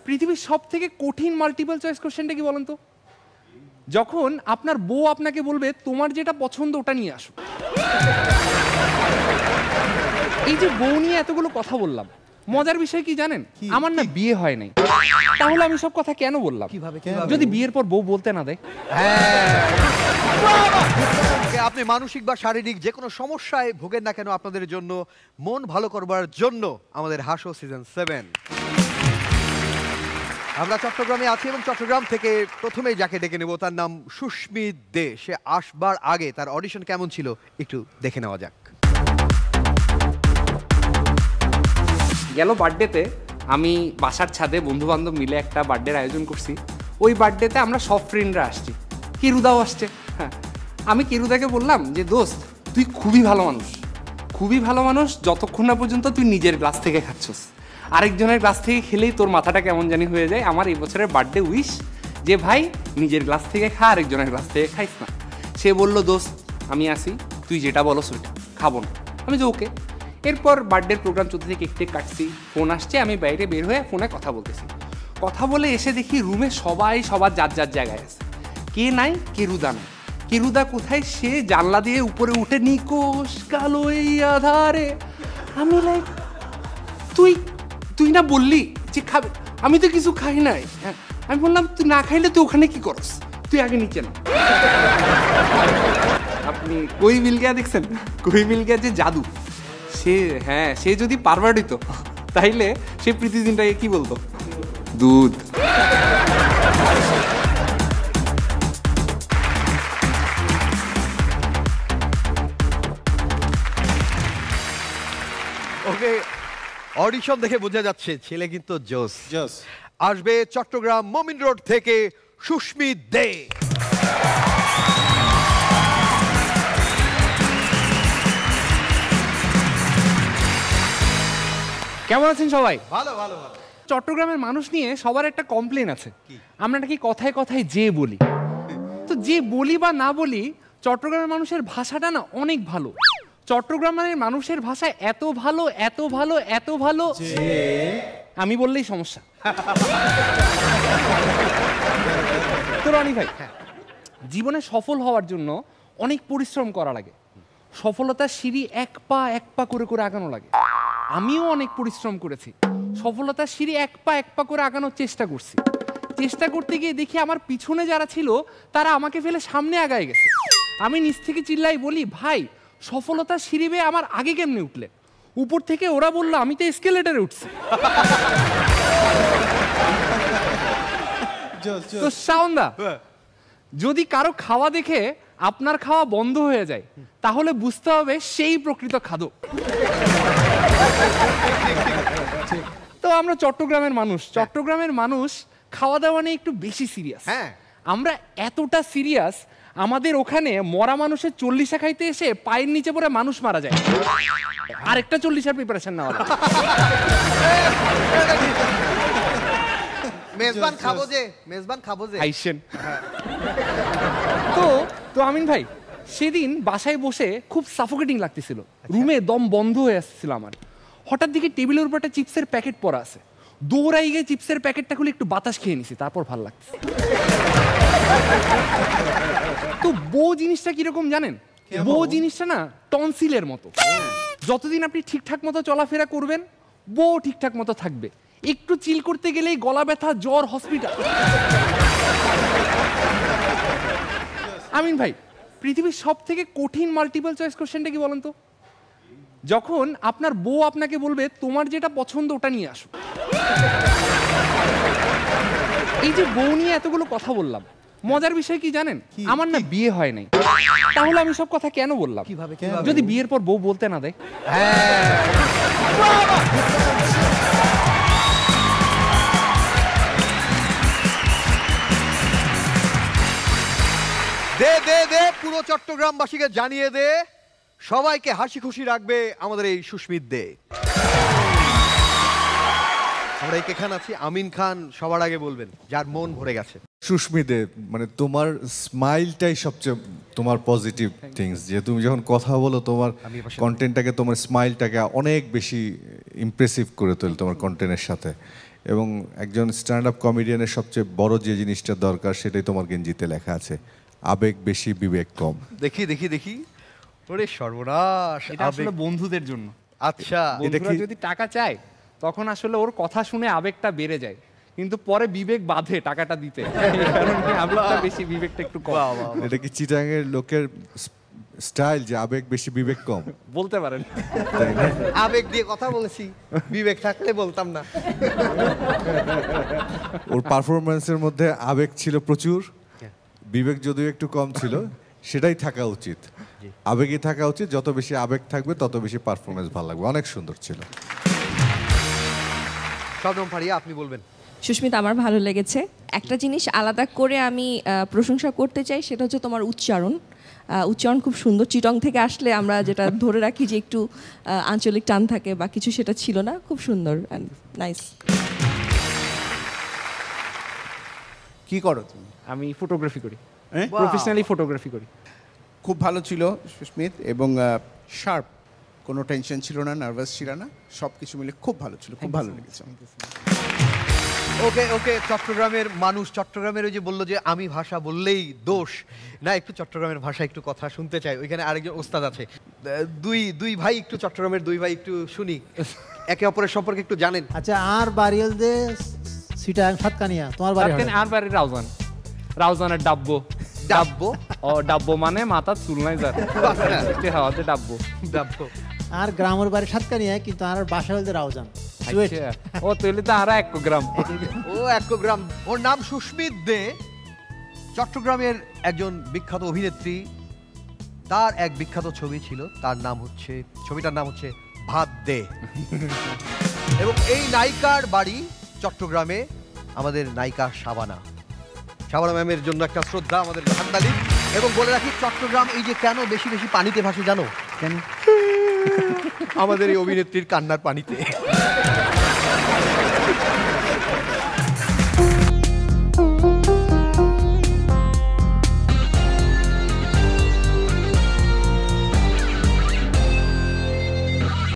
পৃথিবীর সবথেকে কঠিন মাল্টিপল চয়েস কোশ্চেনটা কি বলেন তো? যখন আপনার বউ আপনাকে বলবে তোমার যেটা পছন্দ ওটা নিয়ে আসো। এই যে বউ নিয়ে এতগুলো কথা বললাম, মজার বিষয় কি জানেন? আমার না বিয়ে হয় নাই। তাহলে আমি সব কথা কেন বললাম? যদি বিয়ের পর বউ বলতে না দেয়? আপনি মানসিক বা শারীরিক যে কোনো সমস্যায় ভোগেন না কেন, আপনাদের জন্য মন ভালো করবার জন্য আমাদের হাসো সিজন 7। আমরা চট্টগ্রামে আছি এবং চট্টগ্রাম থেকে প্রথমেই যাকে ডেকে নেব তার নাম সুস্মিত দে। সে আসবার আগে তার অডিশন কেমন ছিল একটু দেখে নেওয়া যাক। গেল বার্থডেতে আমি বাসার ছাদে বন্ধু বান্ধব মিলে একটা বার্থডের আয়োজন করছি। ওই বার্থডেতে আমরা সব ফ্রেন্ডরা আসছি, কিরুদাও আসছে। হ্যাঁ, আমি কিরুদাকে বললাম যে দোস্ত তুই খুবই ভালো মানুষ, খুবই ভালো মানুষ যতক্ষণ না পর্যন্ত তুই নিজের গ্লাস থেকে খাচ্ছস। আরেকজনের গ্লাস থেকে খেলেই তোর মাথাটা কেমন জানি হয়ে যায়। আমার এই বছরের বার্থডে উইশ যে ভাই নিজের গ্লাস থেকে খা, আরেকজনের গ্লাস থেকে খাইস না। সে বলল দোস্ত আমি আসি, তুই যেটা বলো সেটা খাবো না। আমি যে ওকে। এরপর বার্থডের প্রোগ্রাম চলতে থেকে কেক কাটছি, ফোন আসছে, আমি বাইরে বের হয়ে ফোনে কথা বলতেছি। কথা বলে এসে দেখি রুমে সবাই সবার যার যার জায়গায় আছে। কে নাই? কেরুদা নাই। কেরুদা কোথায়? সে জানলা দিয়ে উপরে উঠে নিকোষ কালো এই আধারে। আমি লাইক তুই তুই না বললি যে খাবে? আমি তো কিছু খাই নাই। আমি বললাম তুই না খাইলে তুই ওখানে কি করস? তুই আগে নিচে না। আপনি কই মিল গিয়া দেখছেন? কই মিল গিয়া যে জাদু, সে হ্যাঁ সে যদি পারভার্ট হইতো তাইলে সে প্রতিদিনটাকে কি বলতো? দুধ। ওকে, অডিশন দেখে বোঝা যাচ্ছে ছেলে কিন্তু জোস। আসবে চট্টগ্রাম মোমিন রোড থেকে সুস্মিত দে। কেমন আছেন সবাই? ভালো ভালো ভালো। চট্টগ্রামের মানুষ নিয়ে সবার একটা কমপ্লেন আছে, আমরা নাকি কথায় কথায় যে বলি। তো যে বলি বা না বলি, চট্টগ্রামের মানুষের ভাষাটা না অনেক ভালো। চট্টগ্রামের মানুষের ভাষা এত ভালো এত ভালো এত ভালো, আমি বললেই সমস্যা। তো রনি ভাই, জীবনে সফল হওয়ার জন্য অনেক পরিশ্রম করা লাগে। সফলতার সিঁড়ি এক পা করে করে আগানো লাগে। আমিও অনেক পরিশ্রম করেছি, সফলতার সিঁড়ি এক পা করে আগানোর চেষ্টা করছি। চেষ্টা করতে গিয়ে দেখি আমার পিছনে যারা ছিল তারা আমাকে ফেলে সামনে আগায় গেছে। আমি নিচ থেকে চিল্লাই বলি ভাই সফলতার সিঁড়ি বেয়ে আমার আগে কেমনে উঠলে? উপর থেকে ওরা বললো আমি তো এসকেলেটরে উঠছি। তো শাওনদা, যদি কারো খাওয়া দেখে আপনার খাওয়া বন্ধ হয়ে যায় তাহলে বুঝতে হবে সেই প্রকৃত খাদক। তো আমরা চট্টগ্রামের মানুষ খাওয়া দাওয়া নিয়ে একটু বেশি সিরিয়াস। আমরা এতটা সিরিয়াস, আমাদের ওখানে মরা মানুষের 40 খাইতে এসে পায়ের নিচে পড়ে মানুষ মারা যায়, আরেকটা 40 প্রিপারেশন নেওয়া লাগে। মেজবান খাবো যে আইসেন। তো আমিন ভাই, সেদিন বাসায় বসে খুব সাফোকেটিং লাগতেছিল, রুমে দম বন্ধ হয়ে আসছিল আমার। হঠাৎ দিকে টেবিলের উপর একটা চিপসের প্যাকেট পড়া আছে, দৌড়াই গিয়ে চিপসের প্যাকেটটা খুলে একটু বাতাস খেয়ে নিছি, তারপর ভালো লাগছে। তো বউ জিনিসটা কিরকম জানেন? বউ জিনিসটা না টনসিলের মতো। যতদিন আপনি ঠিকঠাক মতো চলাফেরা করবেন বউ ঠিকঠাক মতো থাকবে, একটু চিল করতে গেলেই গলা ব্যথা, জ্বর, হসপিটাল। আমিন ভাই, পৃথিবীর সবথেকে কঠিন মাল্টিপল চয়েস কোশ্চেনটা কি বলেন তো? যখন আপনার বউ আপনাকে বলবে তোমার যেটা পছন্দ ওটা নিয়ে আসো। এই যে বউ নিয়ে এতগুলো কথা বললাম, মজার বিষয় কি জানেন? আমার না বিয়ে হয় নাই। তাহলে আমি সব কথা কেন বললাম? যদি বিয়ের পর বউ বলতে না দেয়? দে দে দে, পুরো চট্টগ্রামবাসীকে জানিয়ে দে, সবাইকে হাসি খুশি রাখবে আমাদের এই সুস্মিত দে। আমরা এখানে আছি, আমিন খান সবার আগে বলবেন যার মন ভরে গেছে। সুস্মিত দে, মানে তোমার স্মাইলটাই সবচেয়ে তোমার পজিটিভ থিংস। যে তুমি যখন কথা বলো তোমার কন্টেন্টটাকে, তোমার স্মাইলটাকে অনেক বেশি ইমপ্রেসিভ করে তোলে তোমার কন্টেন্টের সাথে। এবং একজন স্ট্যান্ড আপ কমেডিয়ানের সবচেয়ে বড় যে জিনিসটা দরকার সেটাই তোমার গেঞ্জিতে লেখা আছে, আবেগ বেশি বিবেক কম। দেখি দেখি দেখি, ওরে সর্বনাশ, এটা আসলে বন্ধুদের জন্য। আচ্ছা বন্ধুরা যদি টাকা চায় তখন আসলে ওর কথা শুনে আবেগটা বেড়ে যায়, কিন্তু পরে বিবেক বাঁধে টাকাটা দিতে, এই কারণে আবেগটা বেশি বিবেকটা একটু কম। বাহ, বাহ, বাহ। এটা কি চিটাঙের লোকের স্টাইল যে আবেগ বেশি বিবেক কম? বলতে পারেন। তাই না? আবেগ দিয়ে কথা বলেছি, বিবেক থাকলে বলতাম না। ওর পারফরমেন্সের মধ্যে আবেগ ছিল প্রচুর, বিবেক যদিও একটু কম ছিল, সেটাই থাকা উচিত। আবেগই থাকা উচিত, যত বেশি আবেগ থাকবে তত বেশি পারফরমেন্স ভালো লাগবে। অনেক সুন্দর ছিল। শবনম ফারিয়া, আপনি বলবেন। সুস্মিতা, আমার ভালো লেগেছে। একটা জিনিস আলাদা করে আমি প্রশংসা করতে চাই, সেটা হচ্ছে তোমার উচ্চারণ। উচ্চারণ খুব সুন্দর। চিটং থেকে আসলে আমরা যেটা ধরে রাখি যে একটু আঞ্চলিক টান থাকে বা কিছু, সেটা ছিল না। খুব সুন্দর, নাইস। কি করো তুমি? আমি ফটোগ্রাফি করি, হ্যাঁ? প্রফেশনালি ফটোগ্রাফি করি। খুব ভালো ছিল সুস্মিত, এবং শার্প, কোনো টেনশন ছিল না, নার্ভাস ছিল না, সব কিছু মিলে খুব ভালো ছিল, খুব ভালো লেগেছে। ওকে ওকে, চট্টগ্রামের মানুষ, চট্টগ্রামের ওই যে বললো যে আমি ভাষা বললেই দোষ না, একটু চট্টগ্রামের ভাষা একটু কথা শুনতে চাই। ওইখানে আরেকজন ওস্তাদ আছে, দুই ভাই একটু চট্টগ্রামের দুই ভাই একটু শুনি, একে অপরের সম্পর্কে একটু জানেন। আচ্ছা, আর বাড়িয়েল দে সিটাং সাতকানিয়া, তোমার বাড়ি হয়? আর বাড়ি রাউজান, রাউজানের ডাব্বো। ডাব্বো? ও ডাব্বো মানে মাথা চুল নাই যার, হাওয়াতে ডাব্বো। ডাব্বো। আর গ্রামের বাড়ি সাতকানিয়া, কিন্তু আর বাসা হলতে রাউজান। সুয়েট। আচ্ছা, ও তৈলি তো আর 1 গ্রাম। ও 1 গ্রাম। ওর নাম সুস্মিত দে, চট্টগ্রামের একজন বিখ্যাত অভিনেত্রী। তার এক বিখ্যাত ছবি ছিল, তার নাম হচ্ছে, ছবিটার নাম হচ্ছে ভাত দে। এবং এই নায়িকার বাড়ি চট্টগ্রামে, আমাদের নায়িকা শাবানা। শাবানা ম্যামের জন্য একটা শ্রদ্ধা আমাদের হাততালি। এবং বলে রাখি, চট্টগ্রাম এই যে কেন বেশি বেশি পানিতে ভাসে জানো? কেন? আমাদের এই অভিনেত্রীর কান্নার পানিতে।